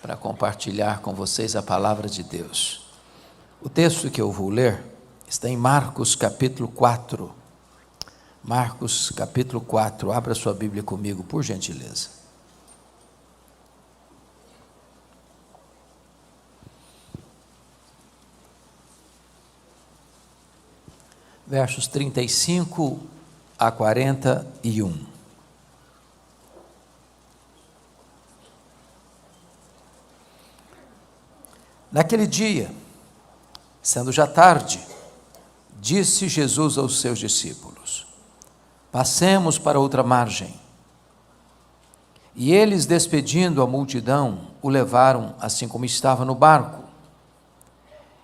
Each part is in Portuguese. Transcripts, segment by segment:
para compartilhar com vocês a palavra de Deus. O texto que eu vou ler está em Marcos capítulo 4. Marcos capítulo 4, abra sua Bíblia comigo, por gentileza. Versos 35 a 41. Naquele dia, sendo já tarde, disse Jesus aos seus discípulos: passemos para outra margem. E eles, despedindo a multidão, o levaram assim como estava no barco,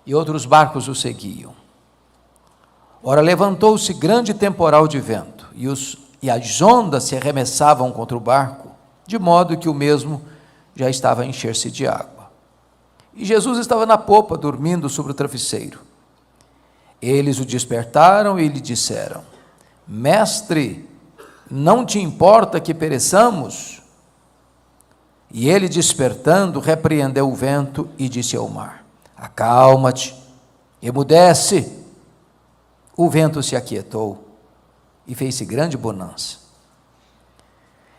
e outros barcos o seguiam. Ora, levantou-se grande temporal de vento, e as ondas se arremessavam contra o barco, de modo que o mesmo já estava a encher-se de água. E Jesus estava na popa, dormindo sobre o travesseiro. Eles o despertaram e lhe disseram: Mestre, não te importa que pereçamos? E ele, despertando, repreendeu o vento e disse ao mar: acalma-te, emudece. O vento se aquietou e fez-se grande bonança.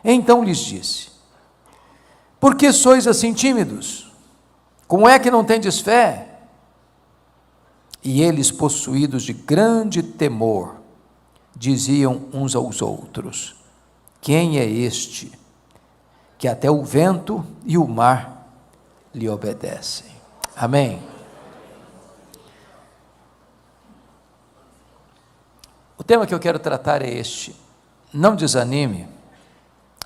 Então lhes disse: por que sois assim tímidos? Como é que não tendes fé? E eles, possuídos de grande temor, diziam uns aos outros: quem é este, que até o vento e o mar lhe obedecem? Amém. O tema que eu quero tratar é este: não desanime,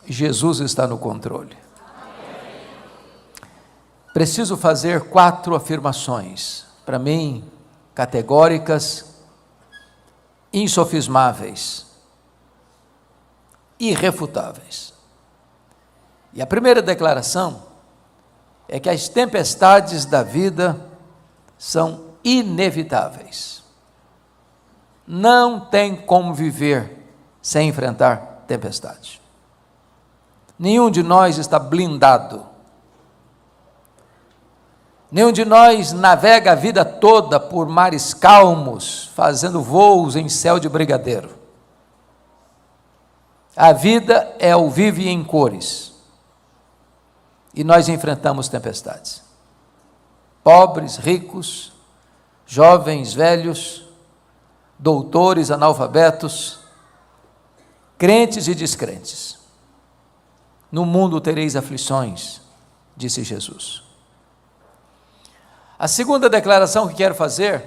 Jesus está no controle. Preciso fazer 4 afirmações, para mim, categóricas, insofismáveis, irrefutáveis. E a primeira declaração é que as tempestades da vida são inevitáveis. Não tem como viver sem enfrentar tempestade. Nenhum de nós está blindado. Nenhum de nós navega a vida toda por mares calmos, fazendo voos em céu de brigadeiro. A vida é ao vivo e em cores. E nós enfrentamos tempestades. Pobres, ricos, jovens, velhos, doutores, analfabetos, crentes e descrentes. No mundo tereis aflições, disse Jesus. A segunda declaração que quero fazer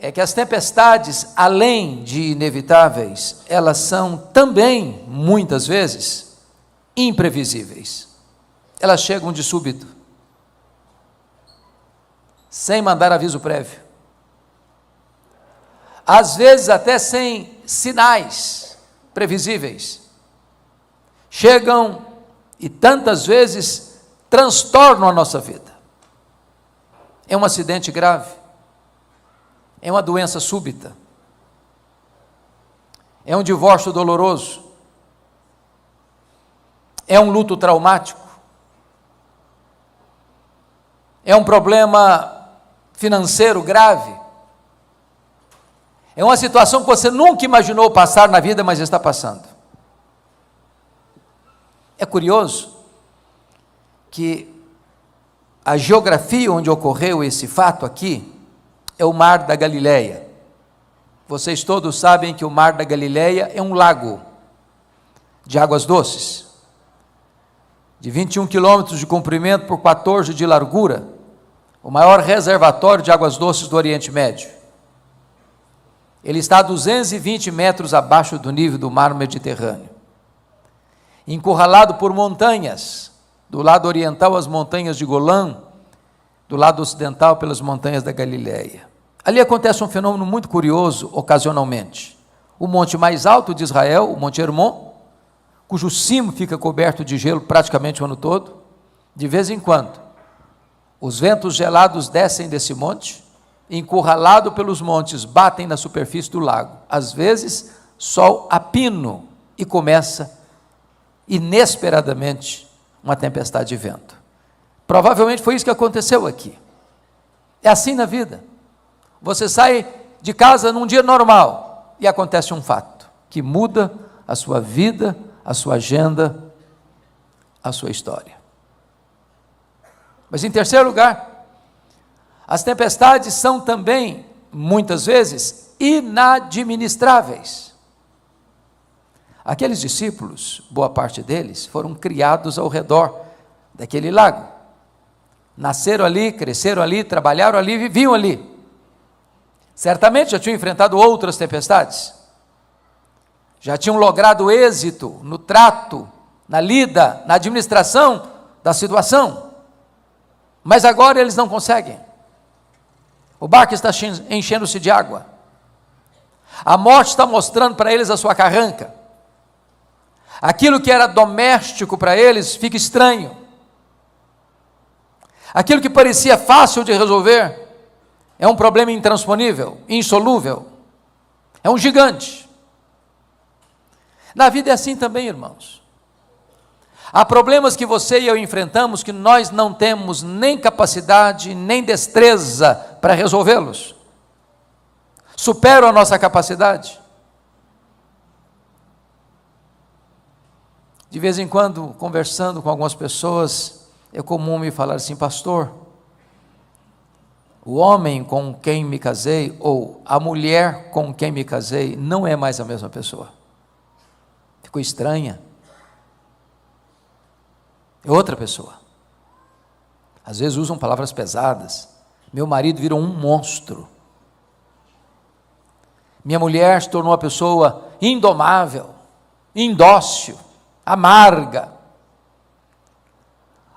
é que as tempestades, além de inevitáveis, elas são também, muitas vezes, imprevisíveis. Elas chegam de súbito, sem mandar aviso prévio. Às vezes até sem sinais previsíveis. Chegam e tantas vezes transtornam a nossa vida. É um acidente grave, é uma doença súbita, é um divórcio doloroso, é um luto traumático, é um problema financeiro grave, é uma situação que você nunca imaginou passar na vida, mas está passando. É curioso que a geografia onde ocorreu esse fato aqui é o Mar da Galileia. Vocês todos sabem que o Mar da Galileia é um lago de águas doces, de 21 quilômetros de comprimento por 14 de largura, o maior reservatório de águas doces do Oriente Médio. Ele está a 220 metros abaixo do nível do mar Mediterrâneo, encurralado por montanhas. Do lado oriental, as montanhas de Golã, do lado ocidental, pelas montanhas da Galileia. Ali acontece um fenômeno muito curioso, ocasionalmente. O monte mais alto de Israel, o Monte Hermon, cujo cimo fica coberto de gelo praticamente o ano todo, de vez em quando, os ventos gelados descem desse monte, encurralado pelos montes, batem na superfície do lago. Às vezes, sol a pino, e começa, inesperadamente, uma tempestade de vento. Provavelmente foi isso que aconteceu aqui. É assim na vida. Você sai de casa num dia normal e acontece um fato que muda a sua vida, a sua agenda, a sua história. Mas em terceiro lugar, as tempestades são também, muitas vezes, inadministráveis. Aqueles discípulos, boa parte deles, foram criados ao redor daquele lago. Nasceram ali, cresceram ali, trabalharam ali, viviam ali. Certamente já tinham enfrentado outras tempestades. Já tinham logrado êxito no trato, na lida, na administração da situação. Mas agora eles não conseguem. O barco está enchendo-se de água. A morte está mostrando para eles a sua carranca. Aquilo que era doméstico para eles fica estranho. Aquilo que parecia fácil de resolver é um problema intransponível, insolúvel. É um gigante. Na vida é assim também, irmãos. Há problemas que você e eu enfrentamos que nós não temos nem capacidade, nem destreza para resolvê-los. Superam a nossa capacidade. De vez em quando, conversando com algumas pessoas, é comum me falar assim: pastor, o homem com quem me casei, ou a mulher com quem me casei, não é mais a mesma pessoa. Ficou estranha. É outra pessoa. Às vezes usam palavras pesadas. Meu marido virou um monstro. Minha mulher se tornou uma pessoa indomável, indócil, amarga.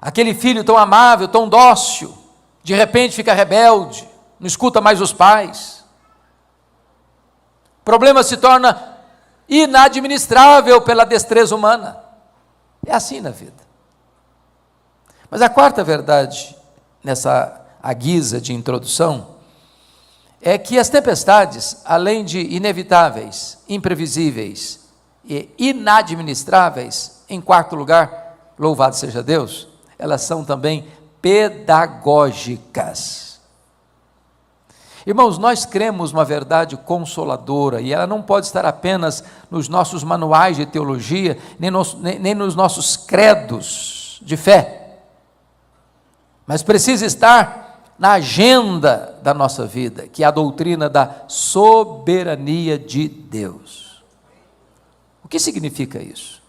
Aquele filho tão amável, tão dócil, de repente fica rebelde, não escuta mais os pais. O problema se torna inadministrável pela destreza humana. É assim na vida. Mas a quarta verdade, nessa guisa de introdução, é que as tempestades, além de inevitáveis, imprevisíveis e inadministráveis, em quarto lugar, louvado seja Deus, elas são também pedagógicas. Irmãos, nós cremos uma verdade consoladora, e ela não pode estar apenas nos nossos manuais de teologia, nem nos nossos credos de fé, mas precisa estar na agenda da nossa vida, que é a doutrina da soberania de Deus. O que significa isso?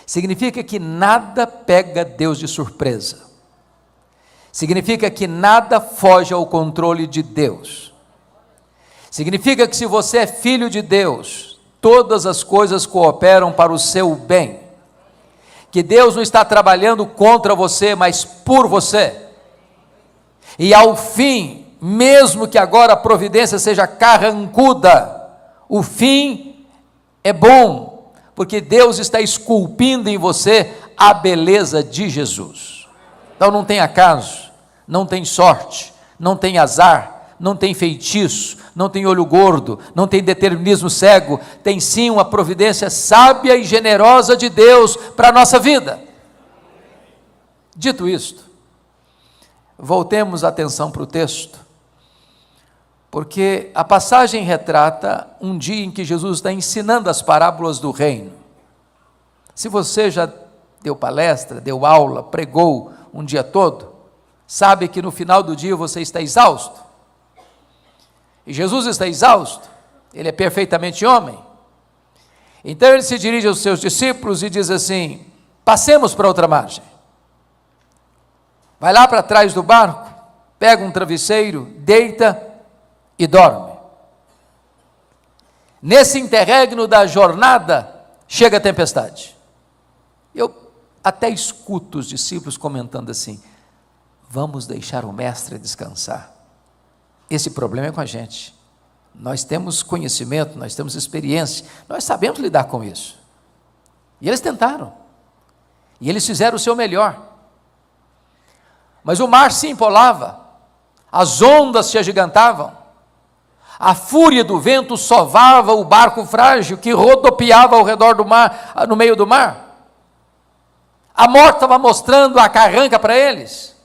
Significa que nada pega Deus de surpresa. Significa que nada foge ao controle de Deus. Significa que se você é filho de Deus, todas as coisas cooperam para o seu bem. Que Deus não está trabalhando contra você, mas por você. E ao fim, mesmo que agora a providência seja carrancuda, o fim é bom, porque Deus está esculpindo em você a beleza de Jesus. Então não tem acaso, não tem sorte, não tem azar, não tem feitiço, não tem olho gordo, não tem determinismo cego, tem sim uma providência sábia e generosa de Deus para a nossa vida. Dito isto, voltemos a atenção para o texto, porque a passagem retrata um dia em que Jesus está ensinando as parábolas do reino. Se você já deu palestra, deu aula, pregou um dia todo, sabe que no final do dia você está exausto. E Jesus está exausto, ele é perfeitamente homem. Então ele se dirige aos seus discípulos e diz assim: passemos para outra margem. Vai lá para trás do barco, pega um travesseiro, deita e dorme. Nesse interregno da jornada, chega a tempestade. Eu até escuto os discípulos comentando assim: vamos deixar o mestre descansar. Esse problema é com a gente. Nós temos conhecimento, nós temos experiência, nós sabemos lidar com isso. E eles tentaram. E eles fizeram o seu melhor. Mas o mar se empolava, as ondas se agigantavam, a fúria do vento sovava o barco frágil que rodopiava ao redor do mar, no meio do mar. A morte estava mostrando a carranca para eles.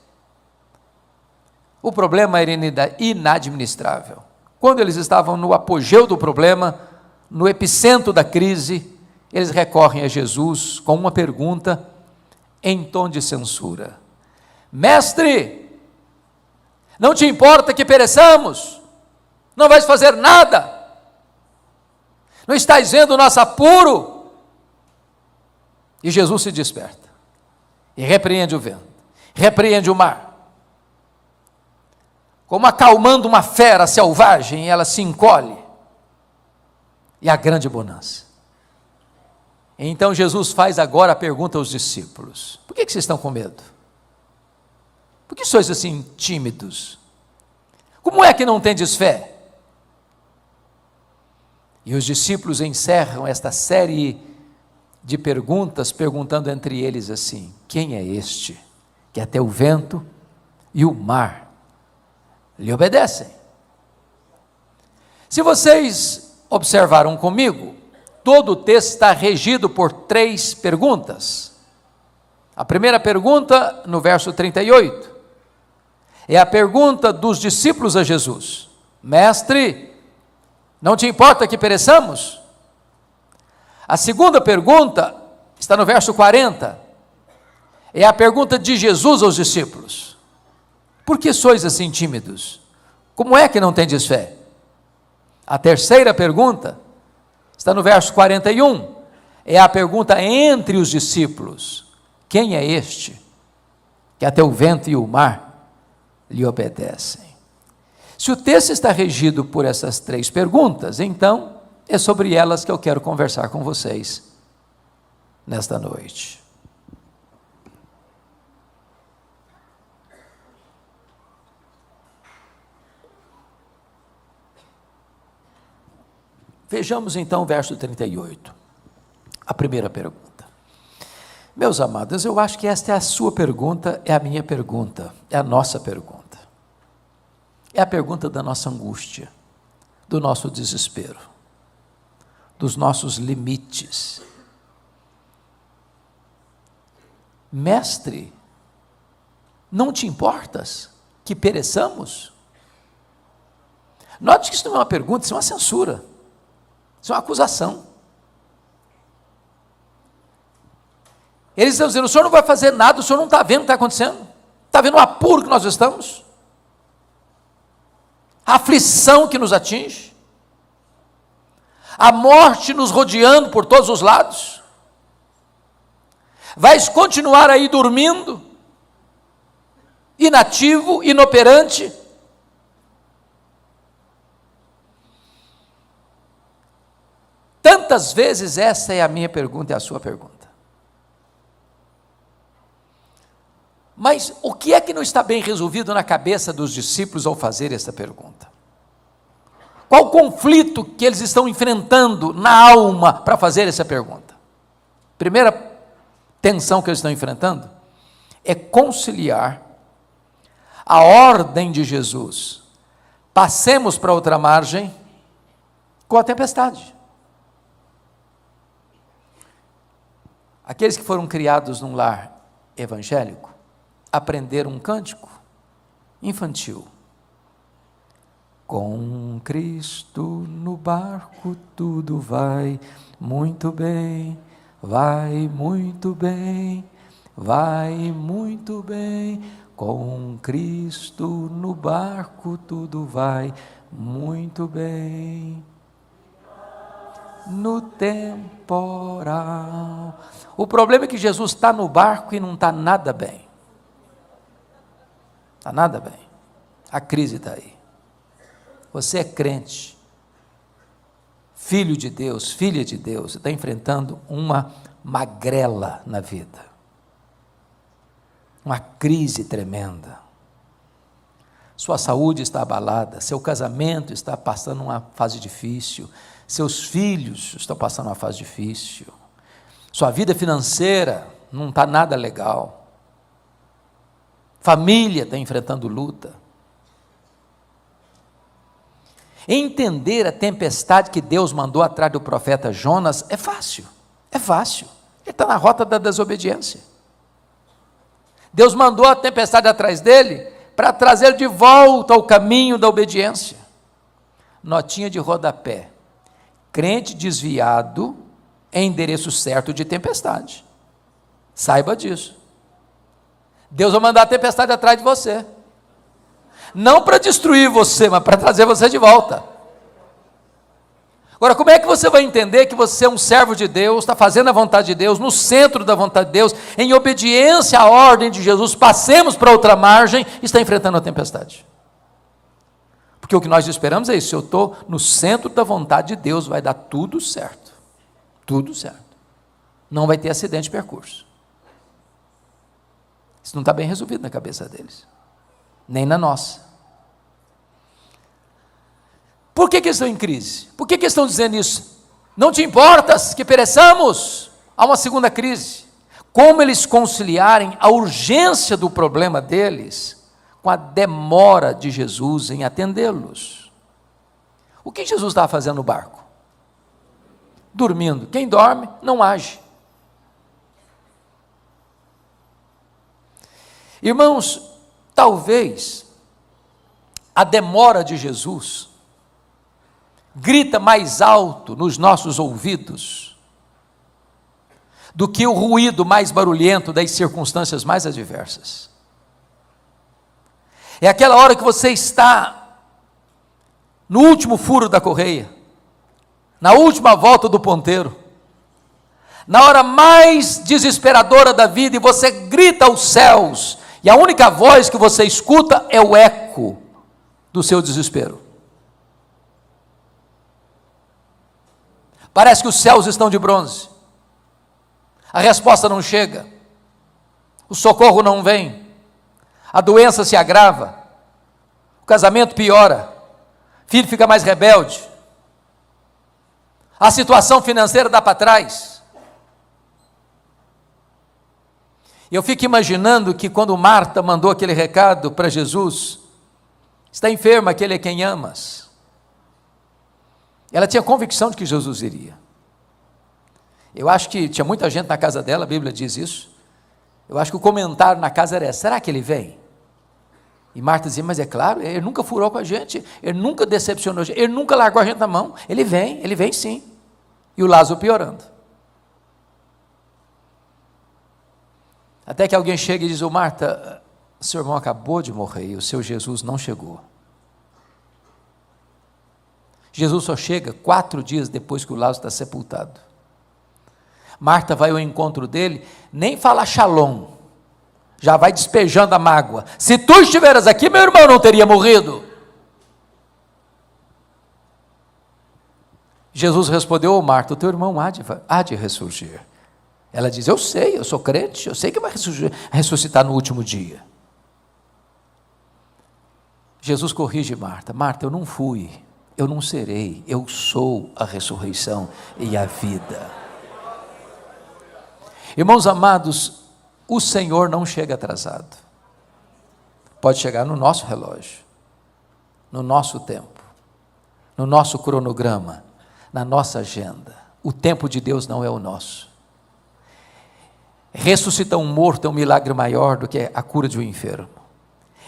O problema era inadministrável. Quando eles estavam no apogeu do problema, no epicentro da crise, eles recorrem a Jesus com uma pergunta em tom de censura: Mestre, não te importa que pereçamos? Não vais fazer nada? Não estás vendo o nosso apuro? E Jesus se desperta e repreende o vento, repreende o mar, como acalmando uma fera selvagem, ela se encolhe, e a grande bonança. Então Jesus faz agora a pergunta aos discípulos: por que vocês estão com medo? Por que sois assim tímidos? Como é que não tendes fé? E os discípulos encerram esta série de perguntas, perguntando entre eles assim: quem é este, que até o vento e o mar lhe obedecem? Se vocês observaram comigo, todo o texto está regido por 3 perguntas. A primeira pergunta, no verso 38, é a pergunta dos discípulos a Jesus: Mestre, não te importa que pereçamos? A segunda pergunta está no verso 40, é a pergunta de Jesus aos discípulos: por que sois assim tímidos? Como é que não tendes fé? A terceira pergunta está no verso 41, é a pergunta entre os discípulos: quem é este, que até o vento e o mar lhe obedecem? Se o texto está regido por essas 3 perguntas, então é sobre elas que eu quero conversar com vocês nesta noite. Vejamos então o verso 38, a primeira pergunta. Meus amados, eu acho que esta é a sua pergunta, é a minha pergunta, é a nossa pergunta. É a pergunta da nossa angústia, do nosso desespero, dos nossos limites. Mestre, não te importas que pereçamos? Note que isso não é uma pergunta, isso é uma censura, isso é uma acusação. Eles estão dizendo: o senhor não vai fazer nada, o senhor não está vendo o que está acontecendo? Está vendo o apuro que nós estamos? A aflição que nos atinge? A morte nos rodeando por todos os lados? Vais continuar aí dormindo? Inativo, inoperante? Tantas vezes essa é a minha pergunta e a sua pergunta. Mas o que é que não está bem resolvido na cabeça dos discípulos ao fazer essa pergunta? Qual o conflito que eles estão enfrentando na alma para fazer essa pergunta? Primeira tensão que eles estão enfrentando é conciliar a ordem de Jesus: passemos para outra margem, com a tempestade. Aqueles que foram criados num lar evangélico aprenderam um cântico infantil: com Cristo no barco tudo vai muito bem, vai muito bem, vai muito bem. Com Cristo no barco tudo vai muito bem. No temporal. O problema é que Jesus está no barco e não está nada bem. Está nada bem. A crise está aí. Você é crente, filho de Deus, filha de Deus, está enfrentando uma magrela na vida, uma crise tremenda. Sua saúde está abalada, seu casamento está passando uma fase difícil, seus filhos estão passando uma fase difícil, sua vida financeira não está nada legal, família está enfrentando luta. Entender a tempestade que Deus mandou atrás do profeta Jonas é fácil, ele está na rota da desobediência. Deus mandou a tempestade atrás dele para trazê-lo de volta ao caminho da obediência. Notinha de rodapé: crente desviado é endereço certo de tempestade. Saiba disso. Deus vai mandar a tempestade atrás de você, não para destruir você, mas para trazer você de volta. Agora, como é que você vai entender que você é um servo de Deus, está fazendo a vontade de Deus, no centro da vontade de Deus, em obediência à ordem de Jesus, passemos para outra margem, e está enfrentando a tempestade? Porque o que nós esperamos é isso: se eu estou no centro da vontade de Deus, vai dar tudo certo. Tudo certo. Não vai ter acidente de percurso. Isso não está bem resolvido na cabeça deles, nem na nossa. Por que eles estão em crise? Por que eles estão dizendo isso? Não te importas que pereçamos? Há uma segunda crise. Como eles conciliarem a urgência do problema deles com a demora de Jesus em atendê-los? O que Jesus estava fazendo no barco? Dormindo. Quem dorme não age. Irmãos, talvez a demora de Jesus grita mais alto nos nossos ouvidos do que o ruído mais barulhento das circunstâncias mais adversas. É aquela hora que você está no último furo da correia, na última volta do ponteiro, na hora mais desesperadora da vida, e você grita aos céus, e a única voz que você escuta é o eco do seu desespero. Parece que os céus estão de bronze, a resposta não chega, o socorro não vem, a doença se agrava, o casamento piora, o filho fica mais rebelde, a situação financeira dá para trás. Eu fico imaginando que quando Marta mandou aquele recado para Jesus: está enferma, aquele é quem amas. Ela tinha convicção de que Jesus iria. Eu acho que tinha muita gente na casa dela, a Bíblia diz isso. Eu acho que o comentário na casa era: será que ele vem? E Marta dizia: mas é claro, ele nunca furou com a gente, ele nunca decepcionou a gente, ele nunca largou a gente na mão, ele vem sim. E o Lázaro piorando. Até que alguém chega e diz: ô Marta, seu irmão acabou de morrer e o seu Jesus não chegou. Jesus só chega 4 dias depois que o Lázaro está sepultado. Marta vai ao encontro dele, nem fala shalom, já vai despejando a mágoa: se tu estiveras aqui, meu irmão não teria morrido. Jesus respondeu: ô Marta, o teu irmão há de ressurgir. Ela diz: eu sei, eu sou crente, eu sei que vai ressuscitar no último dia. Jesus corrige Marta: Marta, eu não fui, eu não serei, eu sou a ressurreição e a vida. Irmãos amados, o Senhor não chega atrasado. Pode chegar no nosso relógio, no nosso tempo, no nosso cronograma, na nossa agenda. O tempo de Deus não é o nosso. Ressuscitar um morto é um milagre maior do que a cura de um enfermo.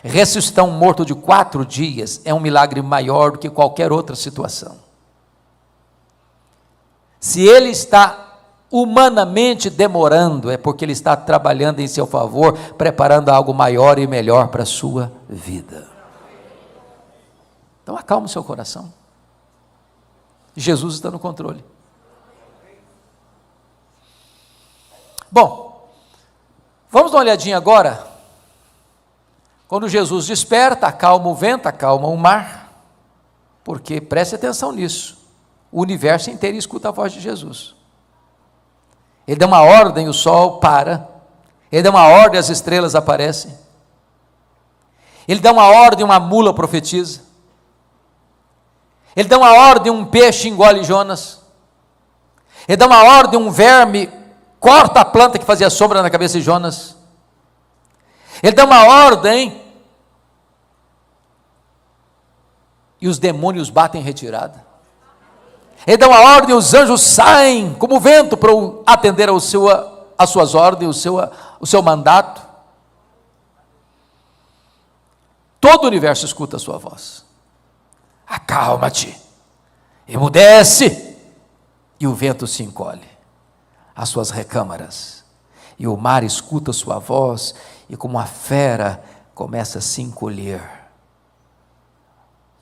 Ressuscitar um morto de 4 dias é um milagre maior do que qualquer outra situação. Se ele está humanamente demorando, é porque ele está trabalhando em seu favor, preparando algo maior e melhor para a sua vida. Então acalma o seu coração. Jesus está no controle. Bom, vamos dar uma olhadinha agora. Quando Jesus desperta, acalma o vento, acalma o mar, porque preste atenção nisso, o universo inteiro escuta a voz de Jesus. Ele dá uma ordem, o sol para, ele dá uma ordem, as estrelas aparecem, ele dá uma ordem, uma mula profetiza, ele dá uma ordem, um peixe engole Jonas, ele dá uma ordem, um verme corta a planta que fazia sombra na cabeça de Jonas, ele dá uma ordem e os demônios batem em retirada. Ele dá uma ordem e os anjos saem como vento para atender às suas ordens, o seu mandato. todo o universo escuta a sua voz. Acalma-te, emudece, e o vento se encolhe às suas recâmaras, e o mar escuta a sua voz, e como a fera começa a se encolher,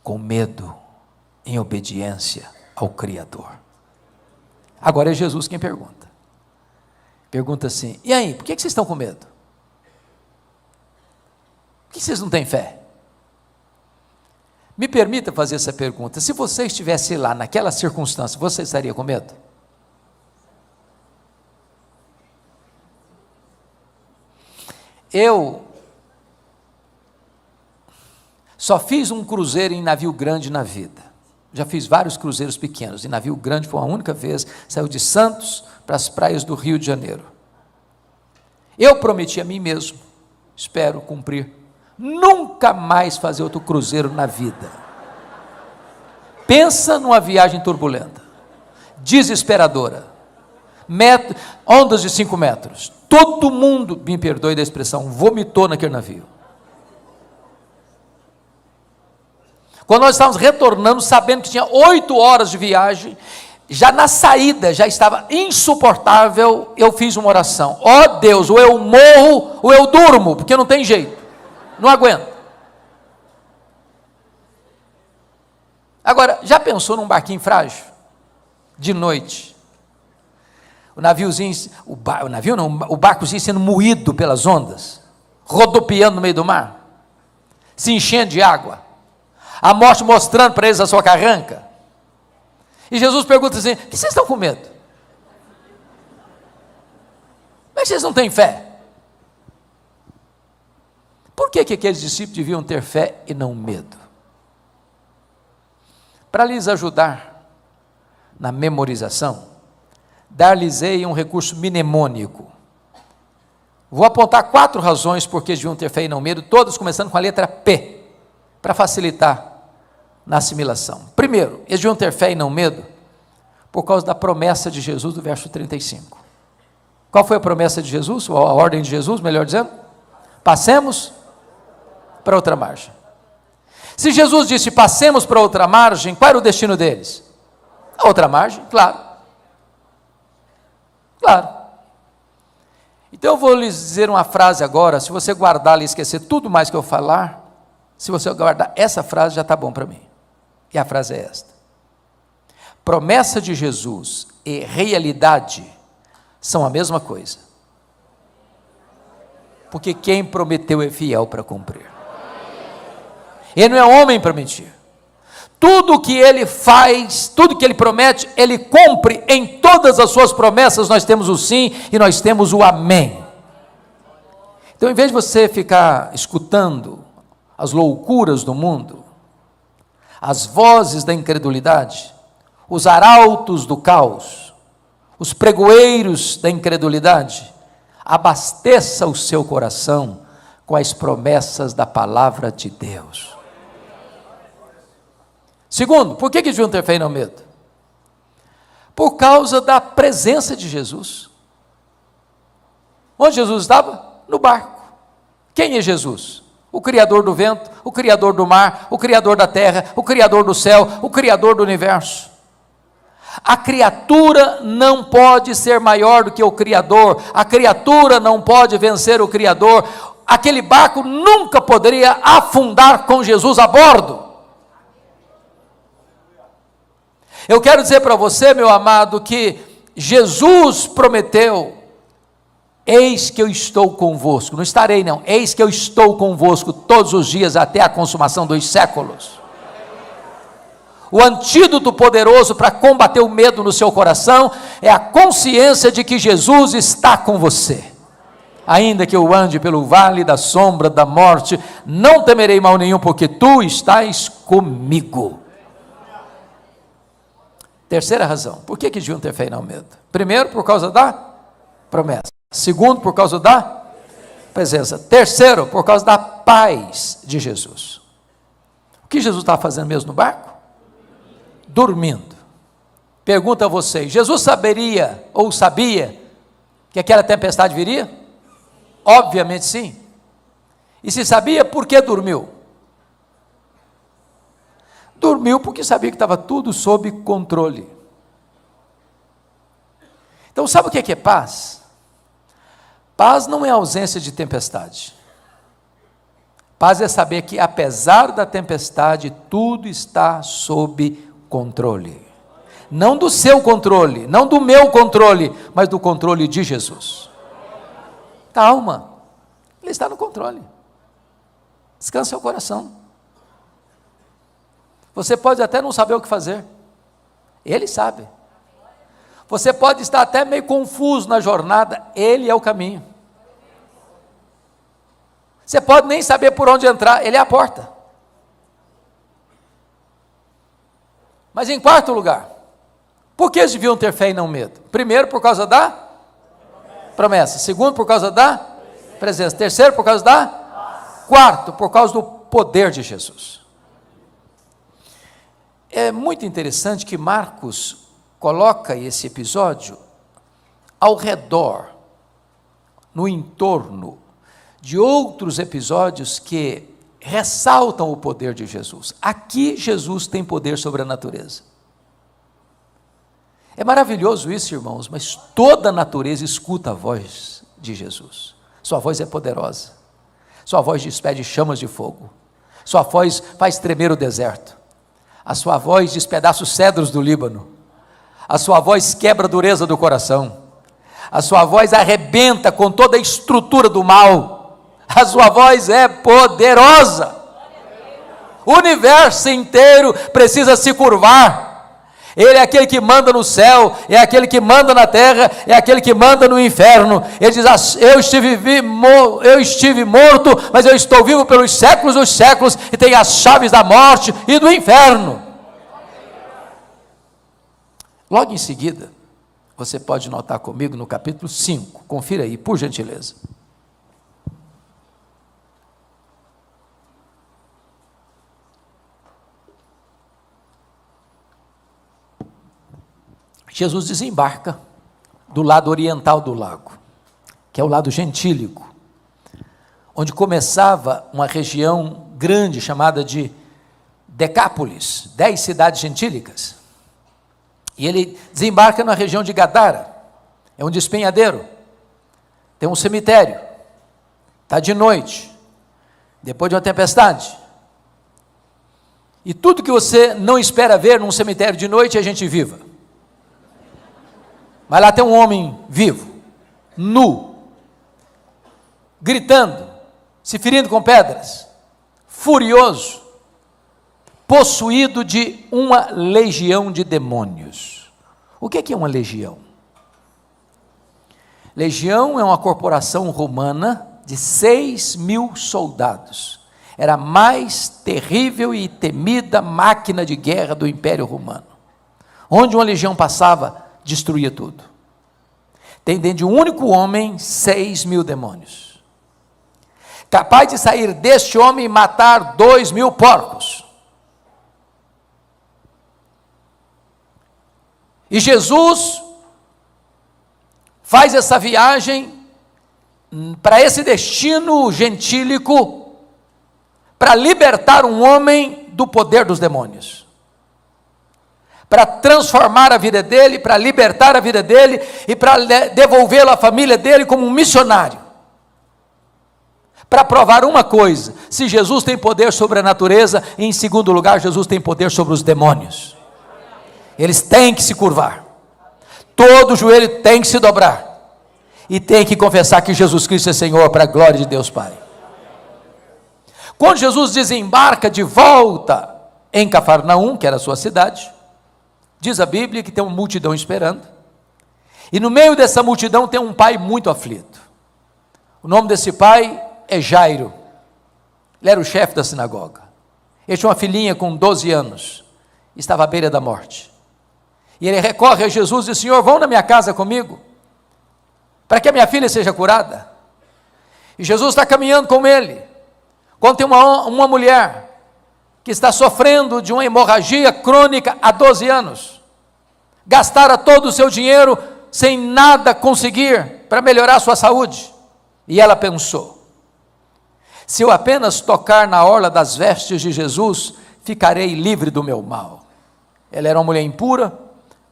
com medo, em obediência ao Criador. Agora é Jesus quem pergunta. Pergunta assim: e aí, por que vocês estão com medo? Por que vocês não têm fé? Me permita fazer essa pergunta: se você estivesse lá naquela circunstância, você estaria com medo? Eu só fiz um cruzeiro em navio grande na vida. Já fiz vários cruzeiros pequenos, e navio grande foi a única vez. Saiu de Santos para as praias do Rio de Janeiro. Eu prometi a mim mesmo, espero cumprir, nunca mais fazer outro cruzeiro na vida. Pensa numa viagem turbulenta, desesperadora, ondas de 5 metros, todo mundo, me perdoe da expressão, vomitou naquele navio. Quando nós estávamos retornando, sabendo que tinha 8 horas de viagem, já na saída, já estava insuportável, eu fiz uma oração: ó Deus, ou eu morro, ou eu durmo, porque não tem jeito, não aguento. Agora, já pensou num barquinho frágil? De noite, o naviozinho, o barcozinho sendo moído pelas ondas, rodopiando no meio do mar, se enchendo de água, a morte mostrando para eles a sua carranca, e Jesus pergunta assim: que vocês estão com medo? Como é que vocês não têm fé? Por que aqueles discípulos deviam ter fé e não medo? Para lhes ajudar na memorização, dar-lhes-ei um recurso mnemônico. Vou apontar 4 razões por que deviam ter fé e não medo, todas começando com a letra P, para facilitar na assimilação. Primeiro, eles deviam ter fé e não medo por causa da promessa de Jesus do verso 35. Qual foi a promessa de Jesus, ou a ordem de Jesus, melhor dizendo? Passemos para outra margem. Se Jesus disse passemos para outra margem, qual era o destino deles? A outra margem, claro. Claro. Então eu vou lhes dizer uma frase agora, se você guardá-la e esquecer tudo mais que eu falar, se você guardar essa frase já está bom para mim. E a frase é esta: promessa de Jesus e realidade são a mesma coisa, porque quem prometeu é fiel para cumprir. Ele não é homem para mentir. Tudo que ele faz, tudo que ele promete, ele cumpre. Em todas as suas promessas nós temos o sim e nós temos o amém. Então, em vez de você ficar escutando as loucuras do mundo, as vozes da incredulidade, os arautos do caos, os pregoeiros da incredulidade, abasteça o seu coração com as promessas da palavra de Deus. Segundo, por que deviam ter fé e não medo? Por causa da presença de Jesus. Onde Jesus estava? No barco. Quem é Jesus? O Criador do vento, o Criador do mar, o Criador da terra, o Criador do céu, o Criador do universo. A criatura não pode ser maior do que o Criador, a criatura não pode vencer o Criador. Aquele barco nunca poderia afundar com Jesus a bordo. Eu quero dizer para você, meu amado, que Jesus prometeu: eis que eu estou convosco, não estarei não, eis que eu estou convosco todos os dias até a consumação dos séculos. O antídoto poderoso para combater o medo no seu coração é a consciência de que Jesus está com você. Ainda que eu ande pelo vale da sombra da morte, não temerei mal nenhum, porque tu estás comigo. Terceira razão, por que deviam ter fé e não medo? Primeiro, por causa da promessa. Segundo, por causa da presença. Terceiro, por causa da paz de Jesus. O que Jesus estava fazendo mesmo no barco? Dormindo. Pergunto a vocês: Jesus saberia ou sabia que aquela tempestade viria? Obviamente sim. E se sabia, por que dormiu? dormiu porque sabia que estava tudo sob controle. Então, sabe o que é paz? Paz não é ausência de tempestade. Paz é saber que, apesar da tempestade, tudo está sob controle. Não do seu controle, não do meu controle, mas do controle de Jesus. Calma, Ele está no controle. Descansa seu coração. Você pode até não saber o que fazer, Ele sabe. Você pode estar até meio confuso na jornada, Ele é o caminho. Você pode nem saber por onde entrar, Ele é a porta. Mas em quarto lugar, por que eles deviam ter fé e não medo? Primeiro, por causa da promessa. Segundo, por causa da presença. Terceiro, por causa da quarto, por causa do poder de Jesus. É muito interessante que Marcos coloca esse episódio ao redor, no entorno de outros episódios que ressaltam o poder de Jesus. Aqui Jesus tem poder sobre a natureza. É maravilhoso isso, irmãos, mas toda a natureza escuta a voz de Jesus. Sua voz é poderosa. Sua voz despede chamas de fogo. Sua voz faz tremer o deserto. A sua voz despedaça os cedros do Líbano. A sua voz quebra a dureza do coração. A sua voz arrebenta com toda a estrutura do mal. A sua voz é poderosa. O universo inteiro precisa se curvar. Ele é aquele que manda no céu, é aquele que manda na terra, é aquele que manda no inferno. Ele diz: eu estive morto, mas eu estou vivo pelos séculos dos séculos, e tenho as chaves da morte e do inferno. Logo em seguida, você pode notar comigo no capítulo 5, confira aí, por gentileza. Jesus desembarca do lado oriental do lago, que é o lado gentílico, onde começava uma região grande chamada de Decápolis, 10 cidades gentílicas. E ele desembarca na região de Gadara, é um despenhadeiro, tem um cemitério, está de noite, depois de uma tempestade. E tudo que você não espera ver num cemitério de noite é gente viva. Mas lá tem um homem vivo, nu, gritando, se ferindo com pedras, furioso, possuído de uma legião de demônios. O que é uma legião? Legião é uma corporação romana de 6.000 soldados. Era a mais terrível e temida máquina de guerra do Império Romano. Onde uma legião passava, destruía tudo. Tem dentro de um único homem 6.000 demônios, capaz de sair deste homem e matar 2.000 porcos. E Jesus faz essa viagem para esse destino gentílico, para libertar um homem do poder dos demônios, para transformar a vida dele, para libertar a vida dele e para devolvê-lo à família dele como um missionário. Para provar uma coisa: se Jesus tem poder sobre a natureza, e em segundo lugar, Jesus tem poder sobre os demônios. Eles têm que se curvar, todo joelho tem que se dobrar, e tem que confessar que Jesus Cristo é Senhor, para a glória de Deus Pai. Quando Jesus desembarca de volta em Cafarnaum, que era a sua cidade, diz a Bíblia que tem uma multidão esperando, e no meio dessa multidão tem um pai muito aflito. O nome desse pai é Jairo. Ele era o chefe da sinagoga. Ele tinha uma filhinha com 12 anos, estava à beira da morte, e ele recorre a Jesus e diz: Senhor, vão na minha casa comigo, para que a minha filha seja curada. E Jesus está caminhando com ele, quando tem uma mulher que está sofrendo de uma hemorragia crônica há 12 anos, gastara todo o seu dinheiro sem nada conseguir para melhorar a sua saúde, e ela pensou: se eu apenas tocar na orla das vestes de Jesus, ficarei livre do meu mal. Ela era uma mulher impura,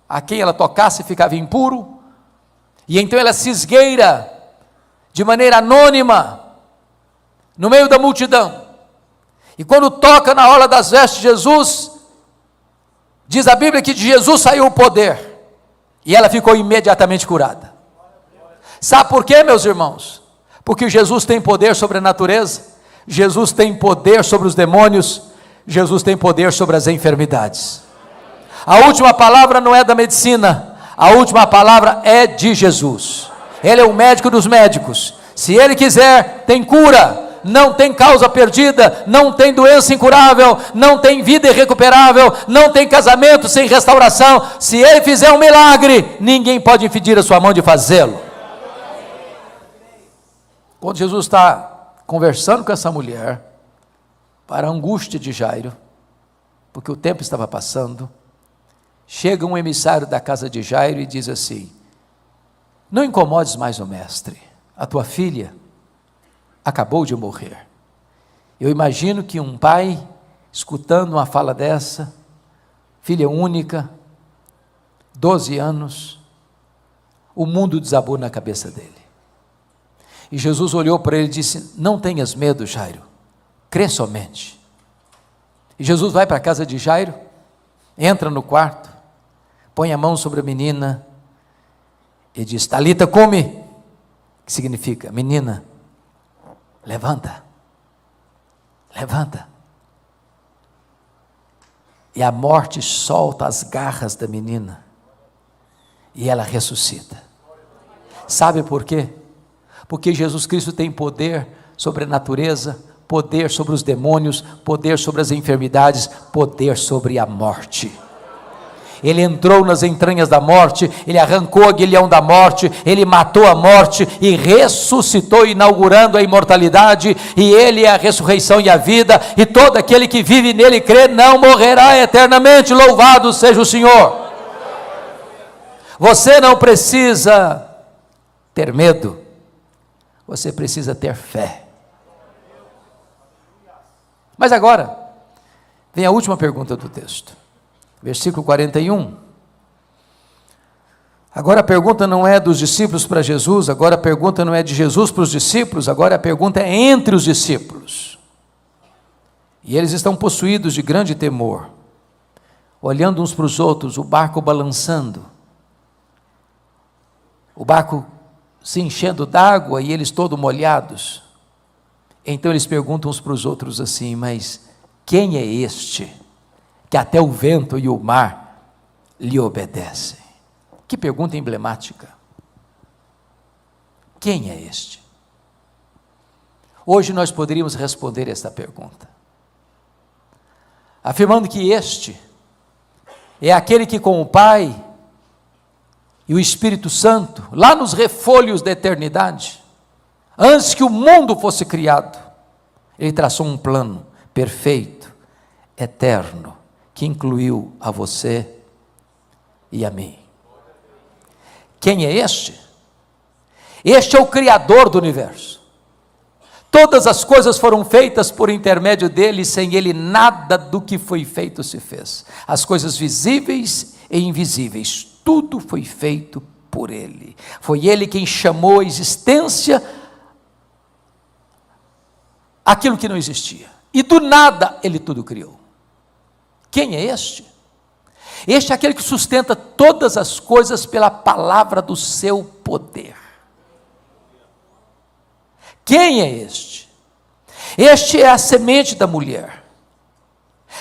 a quem ela tocasse ficava impuro, e então ela se esgueira de maneira anônima, no meio da multidão, e quando toca na orla das vestes de Jesus, diz a Bíblia que de Jesus saiu o poder, e ela ficou imediatamente curada. Sabe por quê, meus irmãos? Porque Jesus tem poder sobre a natureza, Jesus tem poder sobre os demônios, Jesus tem poder sobre as enfermidades. A última palavra não é da medicina, a última palavra é de Jesus. Ele é o médico dos médicos. Se Ele quiser, tem cura. Não tem causa perdida, não tem doença incurável, não tem vida irrecuperável, não tem casamento sem restauração. Se Ele fizer um milagre, ninguém pode impedir a sua mão de fazê-lo. Quando Jesus está conversando com essa mulher, para a angústia de Jairo, porque o tempo estava passando, chega um emissário da casa de Jairo e diz assim: não incomodes mais o mestre, a tua filha acabou de morrer. Eu imagino que um pai, escutando uma fala dessa, filha única, 12 anos, o mundo desabou na cabeça dele. E Jesus olhou para ele e disse: não tenhas medo, Jairo, crê somente. E Jesus vai para a casa de Jairo, entra no quarto, põe a mão sobre a menina e diz: Talita cumi, que significa: menina, levanta, levanta. E a morte solta as garras da menina e ela ressuscita. Sabe por quê? Porque Jesus Cristo tem poder sobre a natureza, poder sobre os demônios, poder sobre as enfermidades, poder sobre a morte. Ele entrou nas entranhas da morte, Ele arrancou o aguilhão da morte, Ele matou a morte e ressuscitou, inaugurando a imortalidade, e Ele é a ressurreição e a vida, e todo aquele que vive nele e crê não morrerá eternamente. Louvado seja o Senhor. Você não precisa ter medo, você precisa ter fé. Mas agora, vem a última pergunta do texto. Versículo 41. Agora a pergunta não é dos discípulos para Jesus, agora a pergunta não é de Jesus para os discípulos, agora a pergunta é entre os discípulos. E eles estão possuídos de grande temor, olhando uns para os outros, o barco balançando, o barco se enchendo d'água e eles todos molhados. Então eles perguntam uns para os outros assim: mas quem é este que até o vento e o mar lhe obedecem? Que pergunta emblemática. Quem é este? Hoje nós poderíamos responder esta pergunta, afirmando que este é aquele que com o Pai e o Espírito Santo, lá nos refolhos da eternidade, antes que o mundo fosse criado, Ele traçou um plano perfeito, eterno, que incluiu a você e a mim. Quem é este? Este é o Criador do universo. Todas as coisas foram feitas por intermédio dele, sem ele nada do que foi feito se fez. As coisas visíveis e invisíveis, tudo foi feito por ele. Foi ele quem chamou à existência aquilo que não existia. E do nada ele tudo criou. Quem é este? Este é aquele que sustenta todas as coisas pela palavra do seu poder. Quem é este? Este é a semente da mulher,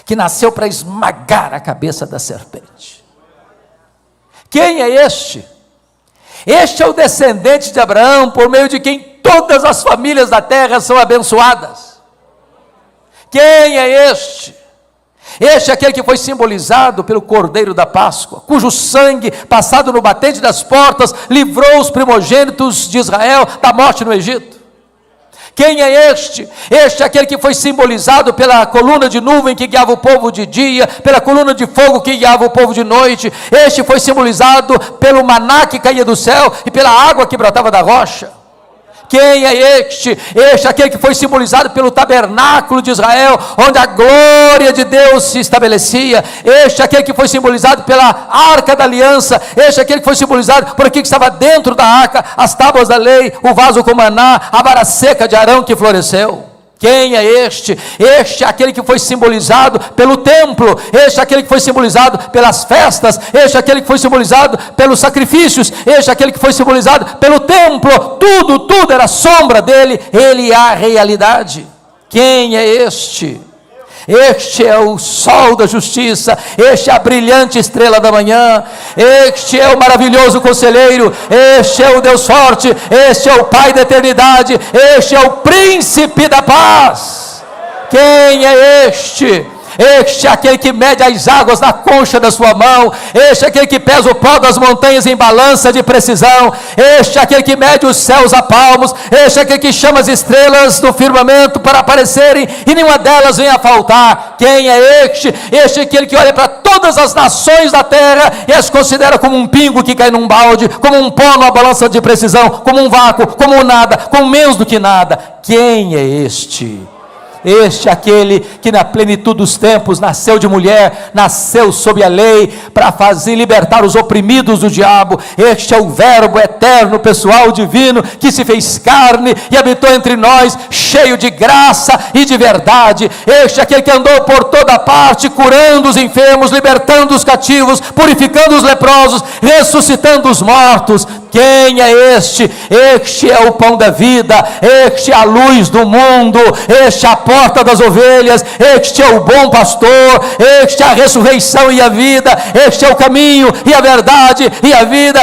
que nasceu para esmagar a cabeça da serpente. Quem é este? Este é o descendente de Abraão, por meio de quem todas as famílias da terra são abençoadas. Quem é este? Este é aquele que foi simbolizado pelo Cordeiro da Páscoa, cujo sangue, passado no batente das portas, livrou os primogênitos de Israel da morte no Egito. Quem é este? Este é aquele que foi simbolizado pela coluna de nuvem que guiava o povo de dia, pela coluna de fogo que guiava o povo de noite. Este foi simbolizado pelo maná que caía do céu e pela água que brotava da rocha. Quem é este? Este é aquele que foi simbolizado pelo tabernáculo de Israel, onde a glória de Deus se estabelecia. Este é aquele que foi simbolizado pela arca da aliança. Este é aquele que foi simbolizado por aquilo que estava dentro da arca, as tábuas da lei, o vaso com maná, a vara seca de Arão que floresceu. Quem é este? Este é aquele que foi simbolizado pelo templo, este é aquele que foi simbolizado pelas festas, este é aquele que foi simbolizado pelos sacrifícios, este é aquele que foi simbolizado pelo templo. Tudo era sombra dele, ele é a realidade. Quem é este? Este é o sol da justiça, este é a brilhante estrela da manhã, este é o maravilhoso conselheiro, este é o Deus forte, este é o Pai da eternidade, este é o príncipe da paz. Quem é este? Este é aquele que mede as águas na concha da sua mão, este é aquele que pesa o pó das montanhas em balança de precisão, este é aquele que mede os céus a palmos, este é aquele que chama as estrelas do firmamento para aparecerem e nenhuma delas vem a faltar. Quem é este? Este é aquele que olha para todas as nações da terra e as considera como um pingo que cai num balde, como um pó numa balança de precisão, como um vácuo, como um nada, como menos do que nada. Quem é este? Este é aquele que na plenitude dos tempos nasceu de mulher, nasceu sob a lei, para fazer libertar os oprimidos do diabo. Este é o verbo eterno, pessoal, divino, que se fez carne e habitou entre nós, cheio de graça e de verdade. Este é aquele que andou por toda parte, curando os enfermos, libertando os cativos, purificando os leprosos, ressuscitando os mortos. Quem é este? Este é o pão da vida, este é a luz do mundo, este é a porta das ovelhas, este é o bom pastor, este é a ressurreição e a vida, este é o caminho e a verdade e a vida,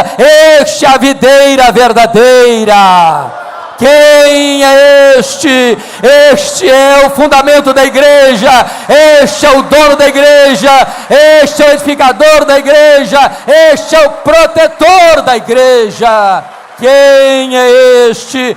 este é a videira verdadeira. Quem é este? Este é o fundamento da igreja, este é o dono da igreja, este é o edificador da igreja, este é o protetor da igreja. Quem é este?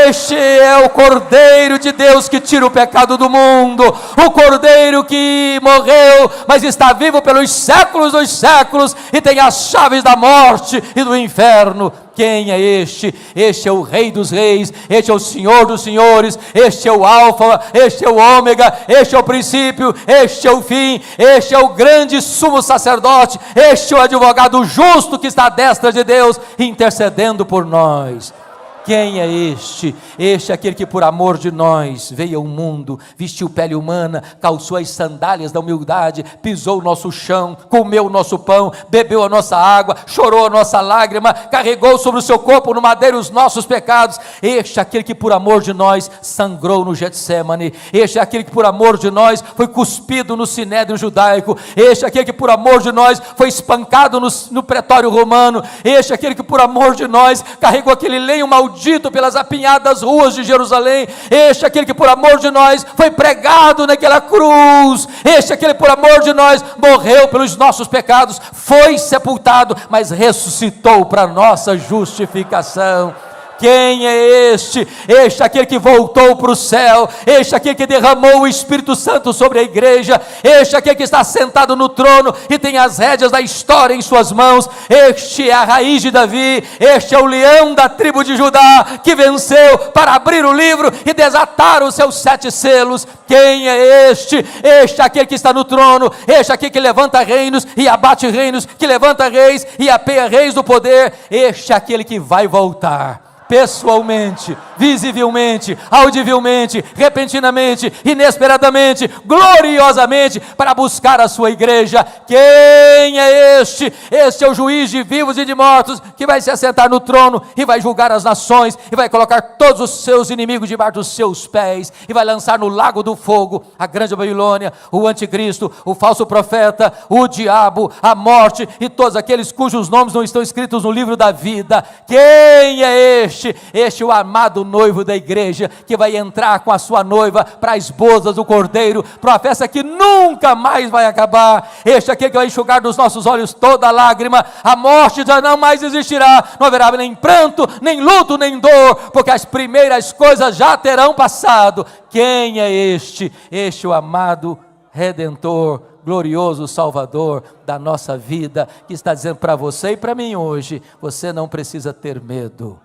Este é o Cordeiro de Deus que tira o pecado do mundo, o Cordeiro que morreu, mas está vivo pelos séculos dos séculos e tem as chaves da morte e do inferno. Quem é este? Este é o Rei dos Reis, este é o Senhor dos Senhores, este é o Alfa, este é o Ômega, este é o princípio, este é o fim, este é o grande sumo sacerdote, este é o advogado justo que está à destra de Deus, intercedendo por nós. Quem é este? Este é aquele que por amor de nós veio ao mundo, vestiu pele humana, calçou as sandálias da humildade, pisou o nosso chão, comeu o nosso pão, bebeu a nossa água, chorou a nossa lágrima, carregou sobre o seu corpo no madeiro os nossos pecados. Este é aquele que por amor de nós sangrou no Getsemane. Este é aquele que por amor de nós foi cuspido no sinédrio judaico. Este é aquele que por amor de nós foi espancado no pretório romano. Este é aquele que por amor de nós carregou aquele lenho maldito pelas apinhadas ruas de Jerusalém. Este é aquele que por amor de nós foi pregado naquela cruz. Este é aquele que por amor de nós morreu pelos nossos pecados, foi sepultado, mas ressuscitou para nossa justificação. Quem é este? Este é aquele que voltou para o céu, este é aquele que derramou o Espírito Santo sobre a igreja, este é aquele que está sentado no trono e tem as rédeas da história em suas mãos. Este é a raiz de Davi, este é o leão da tribo de Judá, que venceu para abrir o livro e desatar os seus 7 selos. Quem é este? Este é aquele que está no trono, este é aquele que levanta reinos e abate reinos, que levanta reis e apeia reis do poder. Este é aquele que vai voltar pessoalmente, visivelmente, audivelmente, repentinamente, inesperadamente, gloriosamente, para buscar a sua igreja. Quem é este? Este é o juiz de vivos e de mortos, que vai se assentar no trono e vai julgar as nações, e vai colocar todos os seus inimigos debaixo dos seus pés, e vai lançar no lago do fogo a grande Babilônia, o anticristo, o falso profeta, o diabo, a morte e todos aqueles cujos nomes não estão escritos no livro da vida. Quem é este? Este é o amado noivo da igreja, que vai entrar com a sua noiva para as bodas do Cordeiro, para uma festa que nunca mais vai acabar. Este é aquele que vai enxugar dos nossos olhos toda lágrima, a morte já não mais existirá, não haverá nem pranto, nem luto, nem dor, porque as primeiras coisas já terão passado. Quem é este? Este é o amado Redentor, glorioso Salvador da nossa vida, que está dizendo para você e para mim hoje: você não precisa ter medo,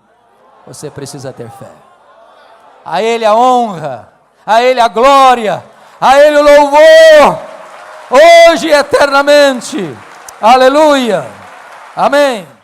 você precisa ter fé. A Ele a honra, a Ele a glória, a Ele o louvor, hoje e eternamente. Aleluia. Amém.